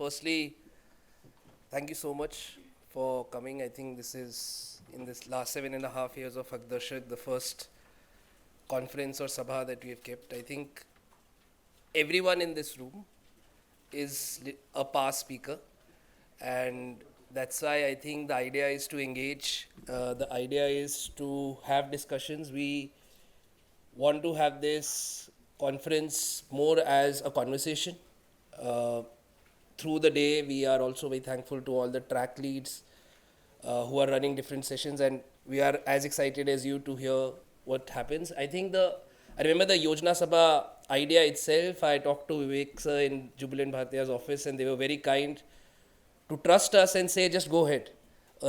Firstly, thank you so much for coming. I think this is, in this last 7.5 years of Haqdarshak, the first conference or sabha that we have kept. I think everyone in this room is a past speaker, and that's why I think the idea is to engage. The idea is to have discussions. We want to have this conference more as a conversation. Uh, Through the day, we are also very thankful to all the track leads who are running different sessions, and we are as excited as you to hear what happens. I remember the Yojana Sabha idea itself. I talked to Vivek sir in Jubilant Bhartiya's office, and they were very kind to trust us and say, just go ahead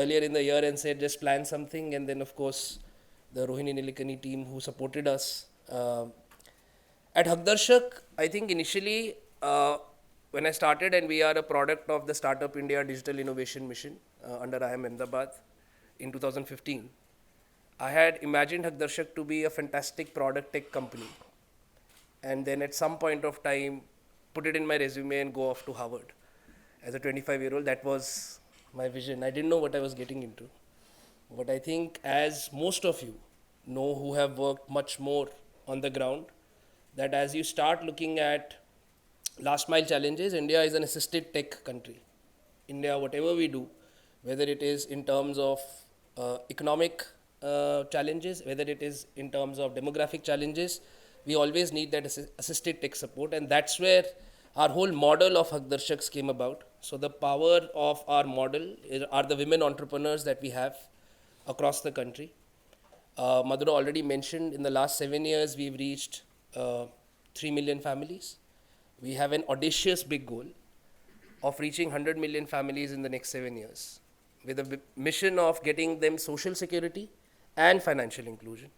earlier in the year and said, just plan something. And then, of course, the Rohini Nilikani team who supported us. At Haqdarshak, I think initially, when I started, and we are a product of the Startup India Digital Innovation Mission under IIM Ahmedabad in 2015, I had imagined Haqdarshak to be a fantastic product tech company. And then at some point of time, put it in my resume and go off to Harvard. As a 25-year-old, that was my vision. I didn't know what I was getting into. But I think, as most of you know who have worked much more on the ground, that as you start looking at last mile challenges, India is an assisted tech country. India, whatever we do, whether it is in terms of economic challenges, whether it is in terms of demographic challenges, we always need that assisted tech support, and that's where our whole model of Haqdarshaks came about. So the power of our model are the women entrepreneurs that we have across the country. Madhura already mentioned, in the last 7 years, we've reached 3 million families. We have an audacious big goal of reaching 100 million families in the next 7 years, with a mission of getting them social security and financial inclusion.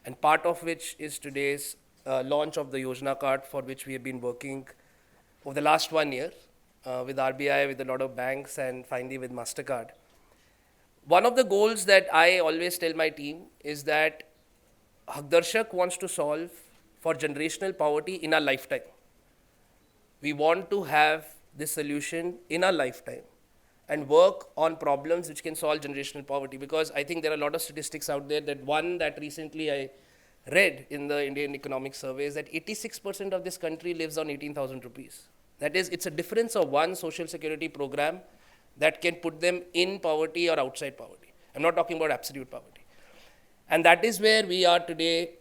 And part of which is today's launch of the Yojana card, for which we have been working over the last 1 year with RBI, with a lot of banks, and finally with MasterCard. One of the goals that I always tell my team is that Haqdarshak wants to solve for generational poverty in our lifetime. We want to have this solution in our lifetime and work on problems which can solve generational poverty, because I think there are a lot of statistics out there. That one that recently I read in the Indian Economic Survey is that 86% of this country lives on 18,000 rupees. That is, it's a difference of one social security program that can put them in poverty or outside poverty. I'm not talking about absolute poverty. And that is where we are today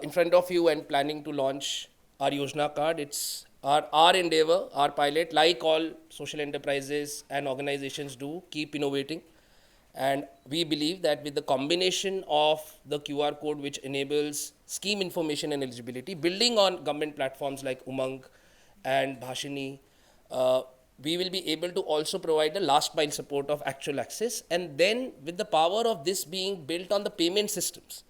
in front of you and planning to launch our Yojana card. It's our endeavor, our pilot, like all social enterprises and organizations do, keep innovating. And we believe that with the combination of the QR code, which enables scheme information and eligibility, building on government platforms like Umang and Bhashini, we will be able to also provide the last mile support of actual access. And then, with the power of this being built on the payment systems,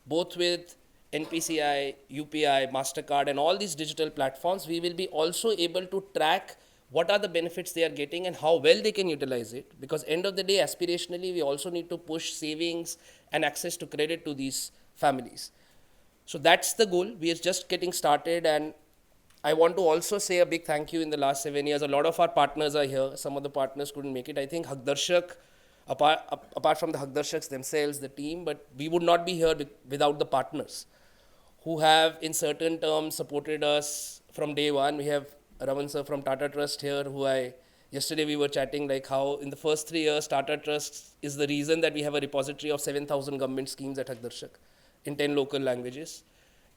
both with NPCI, UPI, MasterCard, and all these digital platforms, we will be also able to track what are the benefits they are getting and how well they can utilize it. Because end of the day, aspirationally, we also need to push savings and access to credit to these families. So that's the goal. We are just getting started, and I want to also say a big thank you. In the last 7 years, a lot of our partners are here. Some of the partners couldn't make it. I think Haqdarshak, apart from the Haqdarshaks themselves, the team, but we would not be here without the partners who have in certain terms supported us from day one. We have Raman sir from Tata Trust here, yesterday we were chatting like how in the first 3 years, Tata Trust is the reason that we have a repository of 7,000 government schemes at Haqdarshak in 10 local languages.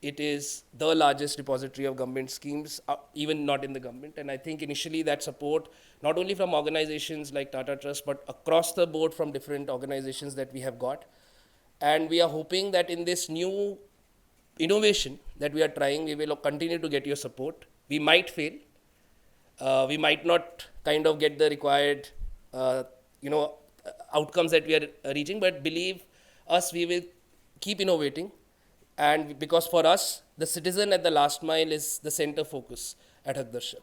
It is the largest repository of government schemes, even not in the government. And I think initially that support, not only from organizations like Tata Trust, but across the board from different organizations that we have got. And we are hoping that in this new innovation that we are trying, we will continue to get your support. We might fail. We might not kind of get the required, outcomes that we are reaching, but believe us, we will keep innovating. And because for us, the citizen at the last mile is the center focus at Haqdarshak.